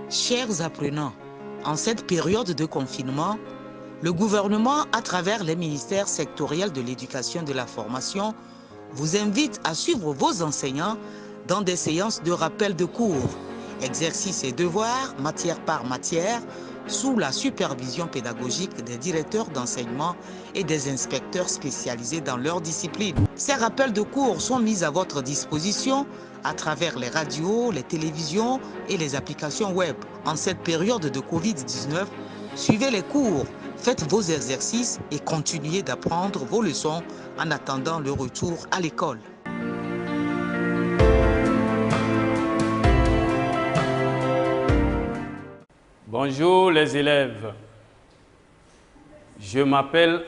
Chers apprenants, en cette période de confinement, le gouvernement, à travers les ministères sectoriels de l'éducation et de la formation, vous invite à suivre vos enseignants dans des séances de rappel de cours, exercices et devoirs, matière par matière, sous la supervision pédagogique des directeurs d'enseignement et des inspecteurs spécialisés dans leur discipline. Ces rappels de cours sont mis à votre disposition à travers les radios, les télévisions et les applications web. En cette période de Covid-19, suivez les cours, faites vos exercices et continuez d'apprendre vos leçons en attendant le retour à l'école. Bonjour les élèves, je m'appelle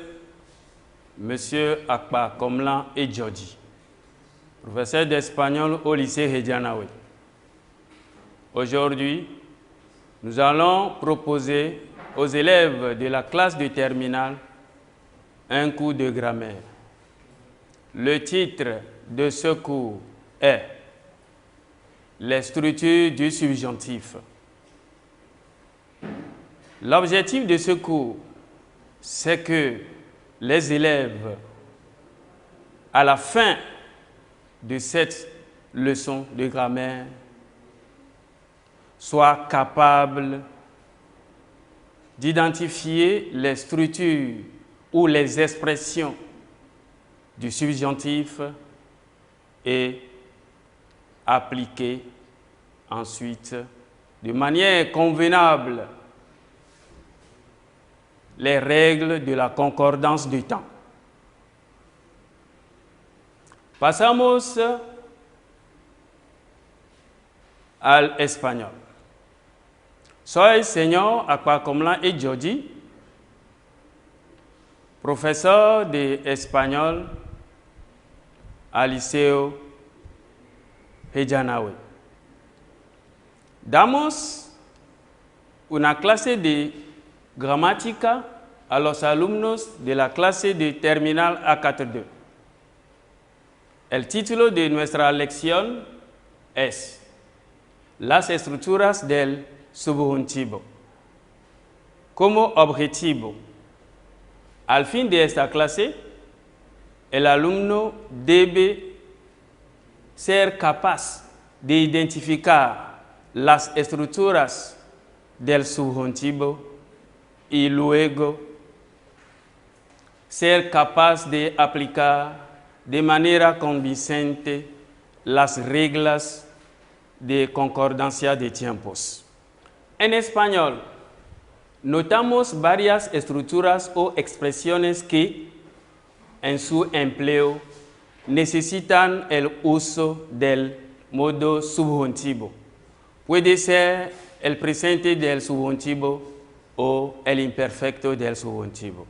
Monsieur Akpa Komlan Edjodi, professeur d'espagnol au lycée Hedjanawe. Aujourd'hui, nous allons proposer aux élèves de la classe de terminale un cours de grammaire. Le titre de ce cours est « Les structures du subjonctif ». L'objectif de ce cours, c'est que les élèves, à la fin de cette leçon de grammaire, soient capables d'identifier les structures ou les expressions du subjonctif et appliquer ensuite de manière convenable les règles de la concordance du temps. Pasamos al español. Soy señor Akpa Komlan Edjodi, profesor de español al Liceo Hedjanawe. Damos una clase de gramática a los alumnos de la clase de terminal A42. El título de nuestra lección es Las estructuras del subjuntivo. Como objetivo, al fin de esta clase, el alumno debe ser capaz de identificar las estructuras del subjuntivo y luego ser capaz de aplicar de manera convincente las reglas de concordancia de tiempos. En español, notamos varias estructuras o expresiones que, en su empleo, necesitan el uso del modo subjuntivo. Puede ser el presente del subjuntivo o el imperfecto del subjuntivo.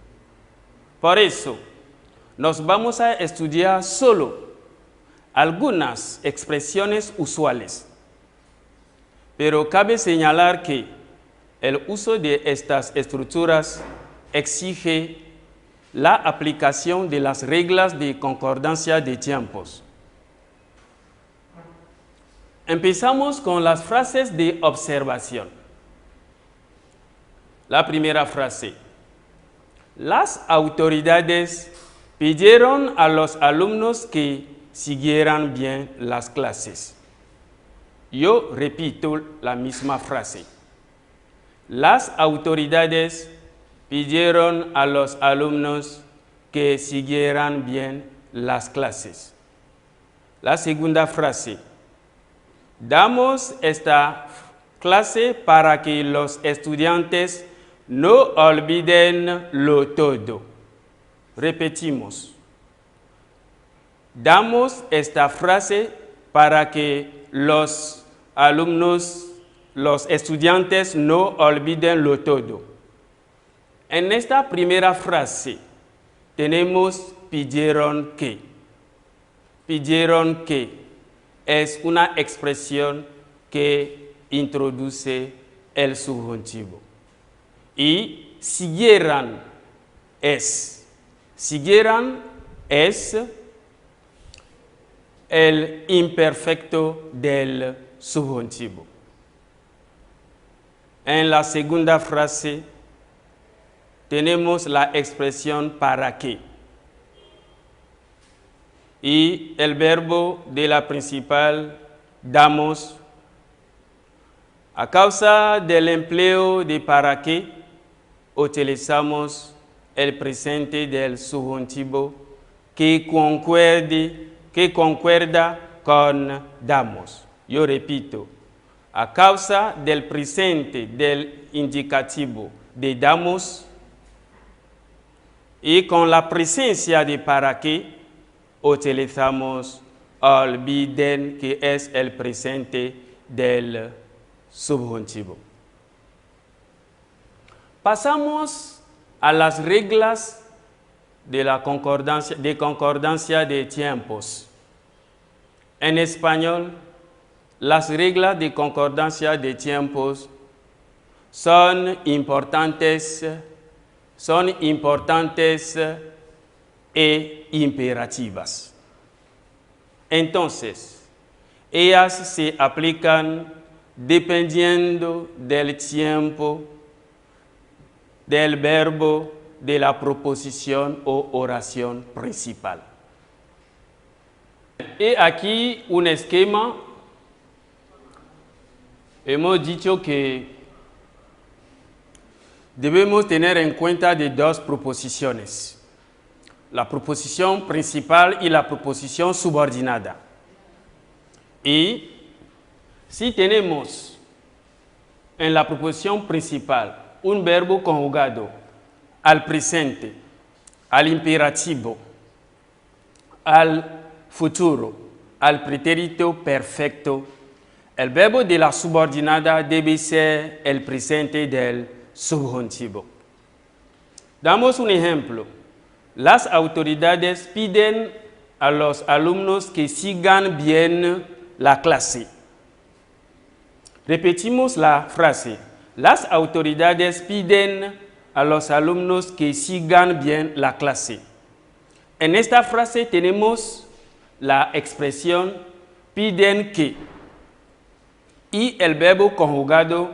Por eso, nos vamos a estudiar solo algunas expresiones usuales, pero cabe señalar que el uso de estas estructuras exige la aplicación de las reglas de concordancia de tiempos. Empezamos con las frases de observación. La primera frase. Las autoridades pidieron a los alumnos que siguieran bien las clases. Yo repito la misma frase. Las autoridades pidieron a los alumnos que siguieran bien las clases. La segunda frase. Damos esta clase para que los estudiantes no olviden lo todo. Repetimos. Damos esta frase para que los alumnos, los estudiantes no olviden lo todo. En esta primera frase tenemos pidieron que. Pidieron que es una expresión que introduce el subjuntivo. Y siguieran es el imperfecto del subjuntivo. En la segunda frase tenemos la expresión para qué. Y el verbo de la principal, damos. A causa del empleo de para qué, utilizamos el presente del subjuntivo que concuerda con damos. Yo repito, a causa del presente del indicativo de damos y con la presencia de para qué, utilizamos olviden, que es el presente del subjuntivo. Pasamos a las reglas de la concordancia de tiempos. En español, las reglas de concordancia de tiempos son importantes e imperativas. Entonces, ellas se aplican dependiendo del tiempo, del verbo, de la proposición o oración principal. Y aquí un esquema. Hemos dicho que debemos tener en cuenta de dos proposiciones. La proposición principal y la proposición subordinada. Y si tenemos en la proposición principal un verbo conjugado al presente, al imperativo, al futuro, al pretérito perfecto, el verbo de la subordinada debe ser el presente del subjuntivo. Damos un ejemplo. Las autoridades piden a los alumnos que sigan bien la clase. Repetimos la frase. Las autoridades piden a los alumnos que sigan bien la clase. En esta frase tenemos la expresión piden que y el verbo conjugado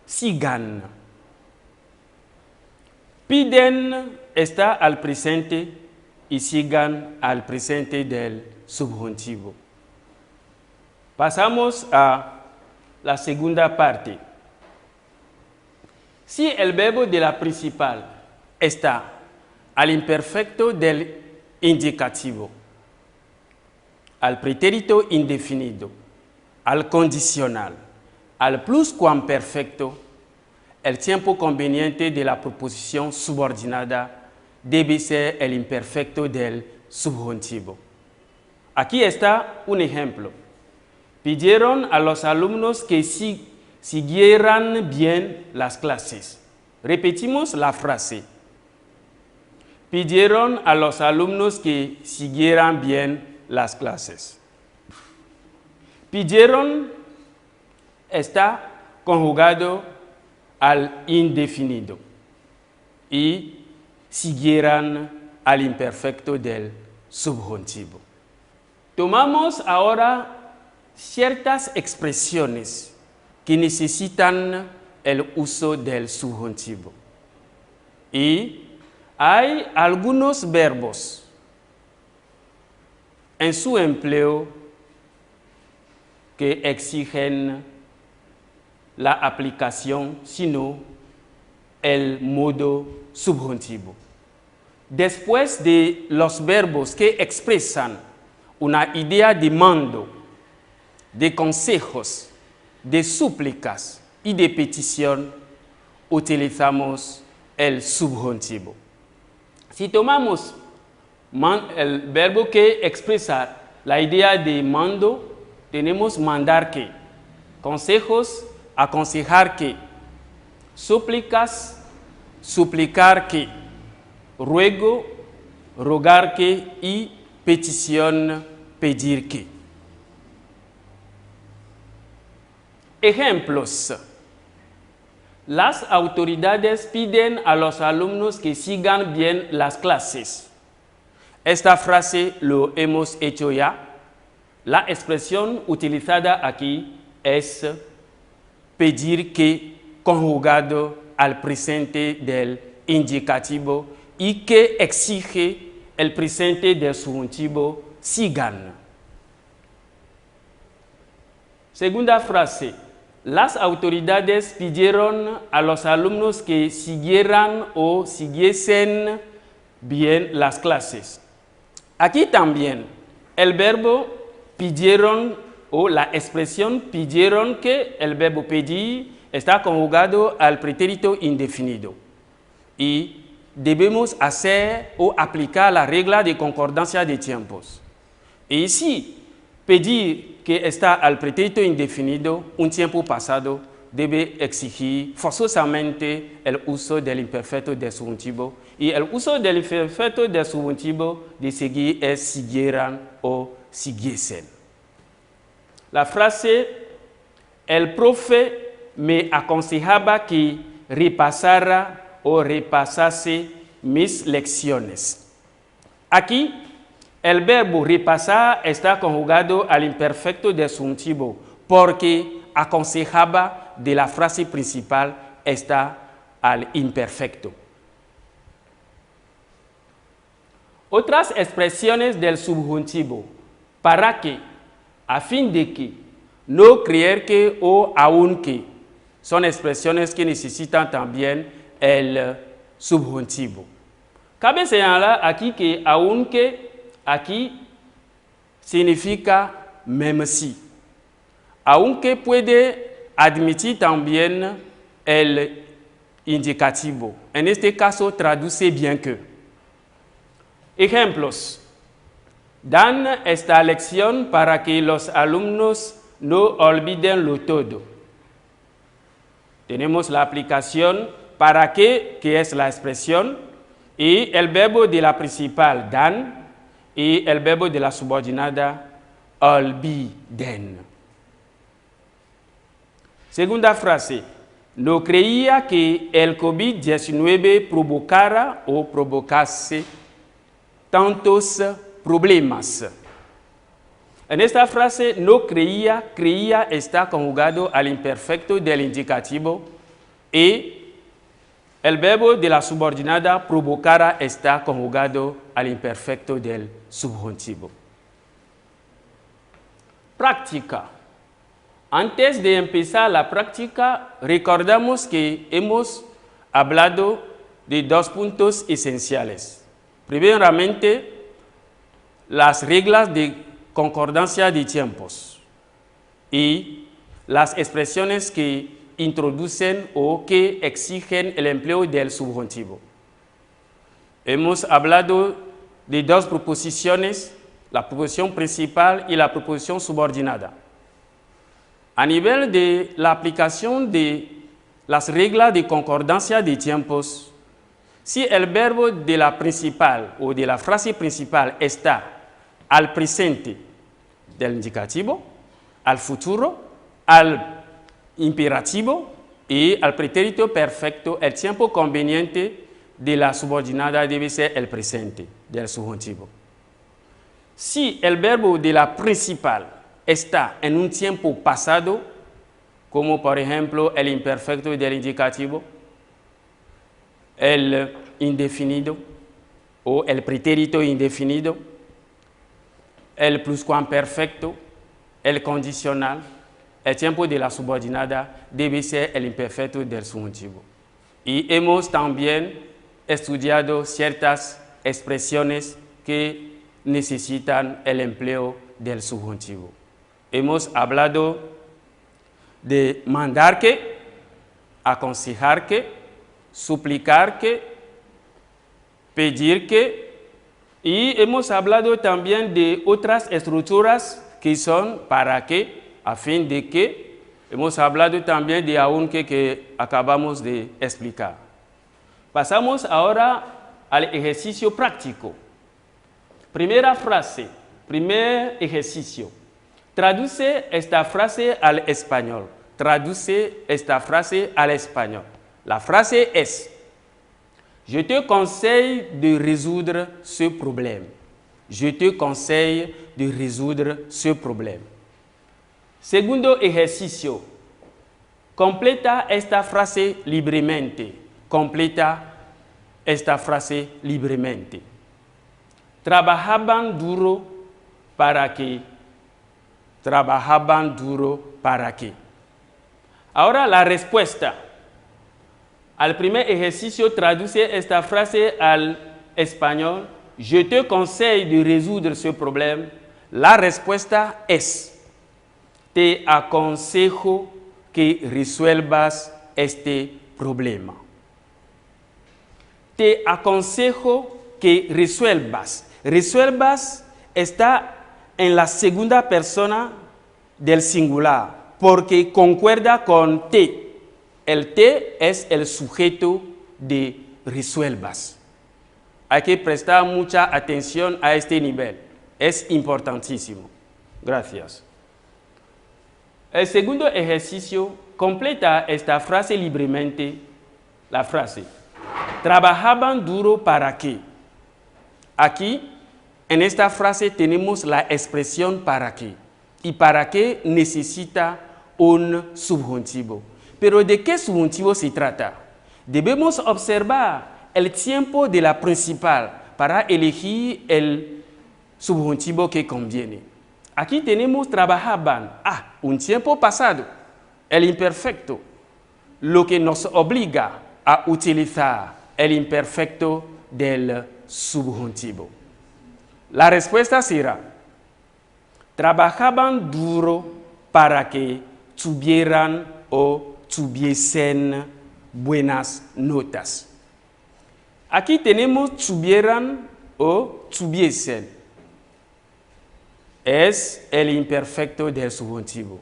sigan. Piden está al presente y sigan al presente del subjuntivo. Pasamos a la segunda parte. Si el verbo de la principal está al imperfecto del indicativo, al pretérito indefinido, al condicional, al pluscuamperfecto, el tiempo conveniente de la proposición subordinada debe ser el imperfecto del subjuntivo. Aquí está un ejemplo. Pidieron a los alumnos que siguieran bien las clases. Repetimos la frase. Pidieron a los alumnos que siguieran bien las clases. Pidieron está conjugado al indefinido y siguieran al imperfecto del subjuntivo. Tomamos ahora ciertas expresiones que necesitan el uso del subjuntivo. Y hay algunos verbos en su empleo que exigen la aplicación, sino el modo subjuntivo. Después de los verbos que expresan una idea de mando, de consejos, de súplicas y de petición, utilizamos el subjuntivo. Si tomamos el verbo que expresa la idea de mando, tenemos mandar que, consejos, aconsejar que, súplicas, suplicar que, ruego, rogar que y petición, pedir que. Ejemplos. Las autoridades piden a los alumnos que sigan bien las clases. Esta frase lo hemos hecho ya. La expresión utilizada aquí es pedir que conjugado al presente del indicativo y que exige el presente del subjuntivo sigan. Segunda frase. Las autoridades pidieron a los alumnos que siguieran o siguiesen bien las clases. Aquí también el verbo pidieron o la expresión pidieron, que el verbo pedir está conjugado al pretérito indefinido. Y debemos hacer o aplicar la regla de concordancia de tiempos. Y si pedir que está al pretérito indefinido, un tiempo pasado debe exigir forzosamente el uso del imperfecto del subjuntivo. Y el uso del imperfecto del subjuntivo de seguir es siguieran o siguiesen. La frase, el profe me aconsejaba que repasara o repasase mis lecciones. Aquí, el verbo repasar está conjugado al imperfecto del subjuntivo porque aconsejaba de la frase principal está al imperfecto. Otras expresiones del subjuntivo, para que, a fin de que, no creer que o aunque, son expresiones que necesitan también el subjuntivo. Cabe señalar aquí que aunque aquí significa même si. Aunque puede admitir también el indicativo. En este caso, traduce bien que. Ejemplos. Dan esta lección para que los alumnos no olviden lo todo. Tenemos la aplicación para que es la expresión, y el verbo de la principal, dan, y el verbo de la subordinada, olviden. Segunda frase. No creía que el COVID-19 provocara o provocase tantos problemas. En esta frase, no creía, creía está conjugado al imperfecto del indicativo y el verbo de la subordinada provocara está conjugado al imperfecto del subjuntivo. Práctica. Antes de empezar la práctica, recordamos que hemos hablado de dos puntos esenciales. Primeramente, las reglas de concordancia de tiempos y las expresiones que introducen o que exigen el empleo del subjuntivo. Hemos hablado de dos proposiciones, la proposición principal y la proposición subordinada. A nivel de la aplicación de las reglas de concordancia de tiempos, si el verbo de la principal o de la frase principal está al presente del indicativo, al futuro, al imperativo y al pretérito perfecto, el tiempo conveniente de la subordinada debe ser el presente del subjuntivo. Si el verbo de la principal está en un tiempo pasado, como por ejemplo el imperfecto del indicativo, el indefinido o el pretérito indefinido, el pluscuamperfecto, el condicional, el tiempo de la subordinada debe ser el imperfecto del subjuntivo. Y hemos también estudiado ciertas expresiones que necesitan el empleo del subjuntivo. Hemos hablado de mandar que, aconsejar que, suplicar que, pedir que, y hemos hablado también de otras estructuras que son para que, a fin de que. Hemos hablado también de aunque que acabamos de explicar. Pasamos ahora al ejercicio práctico. Primera frase, primer ejercicio. Traduce esta frase al español. Traduce esta frase al español. La frase es: je te conseille de résoudre ce problème. Je te conseille de résoudre ce problème. Segundo ejercicio. Completa esta frase libremente. Completa esta frase libremente. Trabajaban duro para qué. Trabajaban duro para qué. Ahora la respuesta. Al primer ejercicio traduce esta frase al español. Je te conseille de résoudre ce problème. La respuesta es: te aconsejo que resuelvas este problema. Te aconsejo que resuelvas. Resuelvas está en la segunda persona del singular, porque concuerda con te. El te es el sujeto de resuelvas. Hay que prestar mucha atención a este nivel. Es importantísimo. Gracias. El segundo ejercicio completa esta frase libremente. La frase: trabajaban duro para qué. Aquí, en esta frase tenemos la expresión para qué. Y para qué necesita un subjuntivo. Pero ¿de qué subjuntivo se trata? Debemos observar el tiempo de la principal para elegir el subjuntivo que conviene. Aquí tenemos trabajaban. Un tiempo pasado, el imperfecto, lo que nos obliga a utilizar el imperfecto del subjuntivo. La respuesta será: trabajaban duro para que tuvieran o tuviesen buenas notas. Aquí tenemos tuvieran o tuviesen. Es el imperfecto del subjuntivo.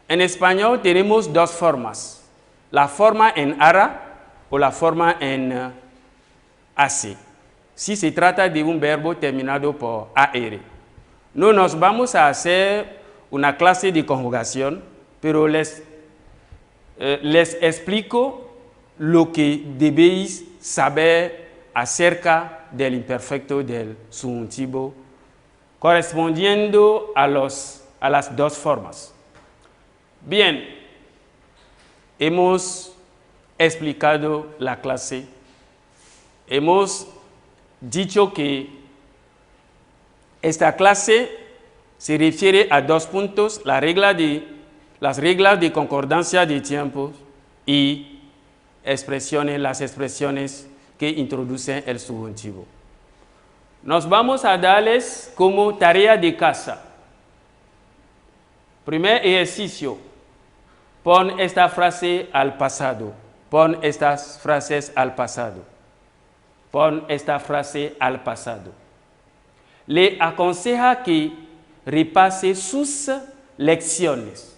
En español tenemos dos formas: la forma en ara o la forma en AC, si se trata de un verbo terminado por AR. No nos vamos a hacer una clase de conjugación, pero les explico lo que debéis saber acerca del imperfecto del subjuntivo, correspondiendo a las dos formas. Bien, hemos explicado la clase. Hemos dicho que esta clase se refiere a dos puntos: las reglas de concordancia de tiempos y las expresiones que introducen el subjuntivo. Nos vamos a darles como tarea de casa. Primer ejercicio: pon esta frase al pasado. Pon estas frases al pasado. Pon esta frase al pasado. Le aconseja que repase sus lecciones.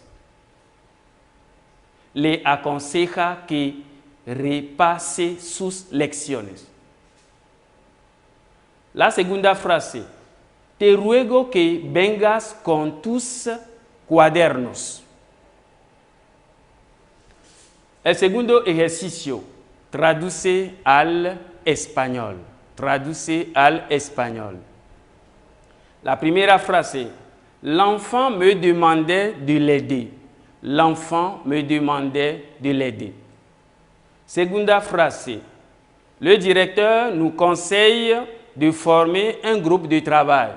Le aconseja que repase sus lecciones. La segunda frase: te ruego que vengas con tus cuadernos. El segundo ejercicio: traduce al español. Traduce al español. La primera frase: l'enfant me demandait de l'aider. L'enfant me demandait de l'aider. Segunda frase: le directeur nous conseille de former un groupe de travail.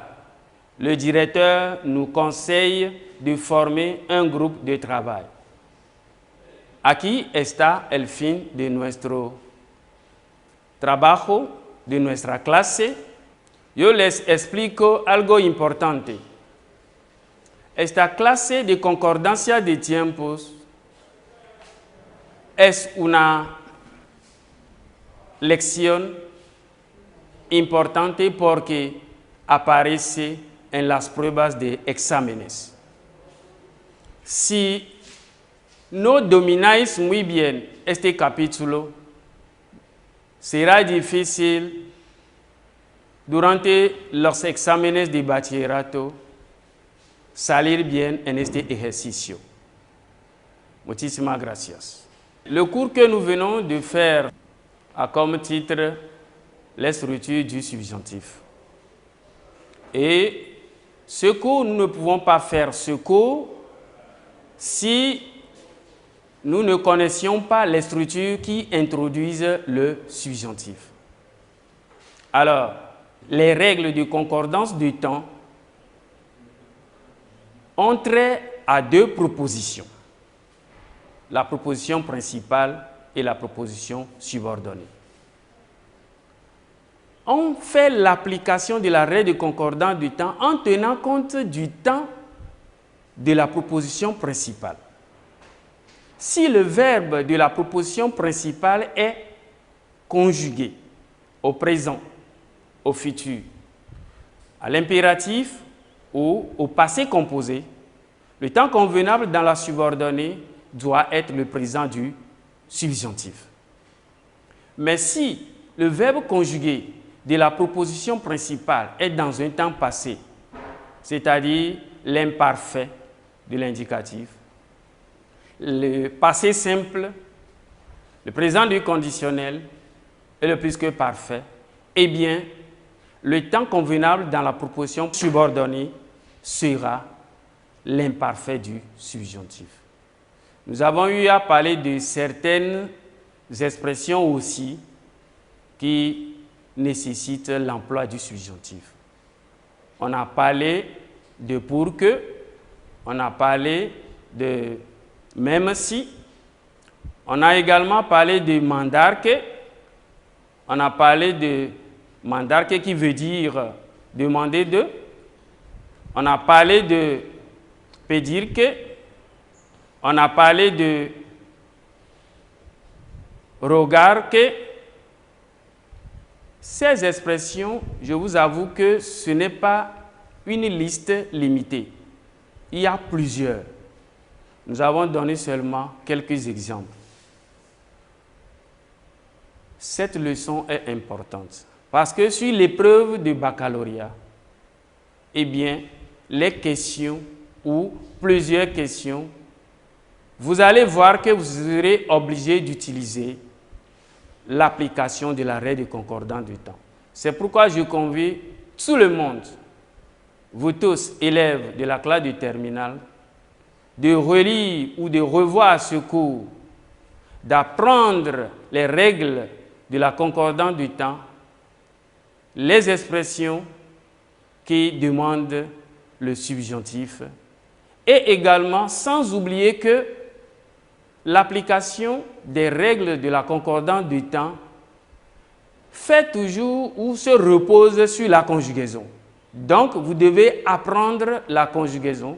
Le directeur nous conseille de former un groupe de travail. Aquí está el fin de nuestro trabajo, de nuestra clase. Yo les explico algo importante. Esta clase de concordancia de tiempos es una lección importante porque aparece en las pruebas de exámenes. Si no domináis muy bien este capítulo, será difícil durante los exámenes de bachillerato salir bien en este ejercicio. Muchísimas gracias. Le cours que nous venons de faire a comme titre les structures du subjonctif. Et ce cours, nous ne pouvons pas faire ce cours si nous ne connaissions pas les structures qui introduisent le subjonctif. Alors, les règles de concordance du temps ont trait à deux propositions, la proposition principale et la proposition subordonnée. On fait l'application de la règle de concordance du temps en tenant compte du temps de la proposition principale. Si le verbe de la proposition principale est conjugué au présent, au futur, à l'impératif ou au passé composé, le temps convenable dans la subordonnée doit être le présent du subjonctif. Mais si le verbe conjugué de la proposition principale est dans un temps passé, c'est-à-dire l'imparfait de l'indicatif, le passé simple, le présent du conditionnel et le plus que parfait, eh bien, le temps convenable dans la proposition subordonnée sera l'imparfait du subjonctif. Nous avons eu à parler de certaines expressions aussi qui nécessitent l'emploi du subjonctif. On a parlé de pour que, on a parlé de même si, on a également parlé de mandarque, on a parlé de mandarque qui veut dire demander de, on a parlé de pedir que, on a parlé de rogar que. Ces expressions, je vous avoue que ce n'est pas une liste limitée. Il y a plusieurs. Nous avons donné seulement quelques exemples. Cette leçon est importante parce que sur l'épreuve de baccalauréat, eh bien, les questions ou plusieurs questions, vous allez voir que vous serez obligé d'utiliser l'application de la règle de concordance du temps. C'est pourquoi je convie tout le monde, vous tous, élèves de la classe de terminale, de relire ou de revoir ce cours, d'apprendre les règles de la concordance du temps, les expressions qui demandent le subjonctif, et également sans oublier que l'application des règles de la concordance du temps fait toujours ou se repose sur la conjugaison. Donc, vous devez apprendre la conjugaison.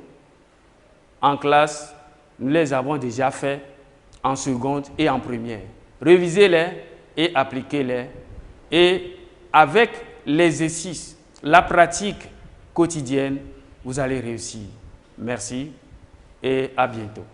En classe, nous les avons déjà fait en seconde et en première. Revisez-les et appliquez-les. Et avec l'exercice, la pratique quotidienne, vous allez réussir. Merci et à bientôt.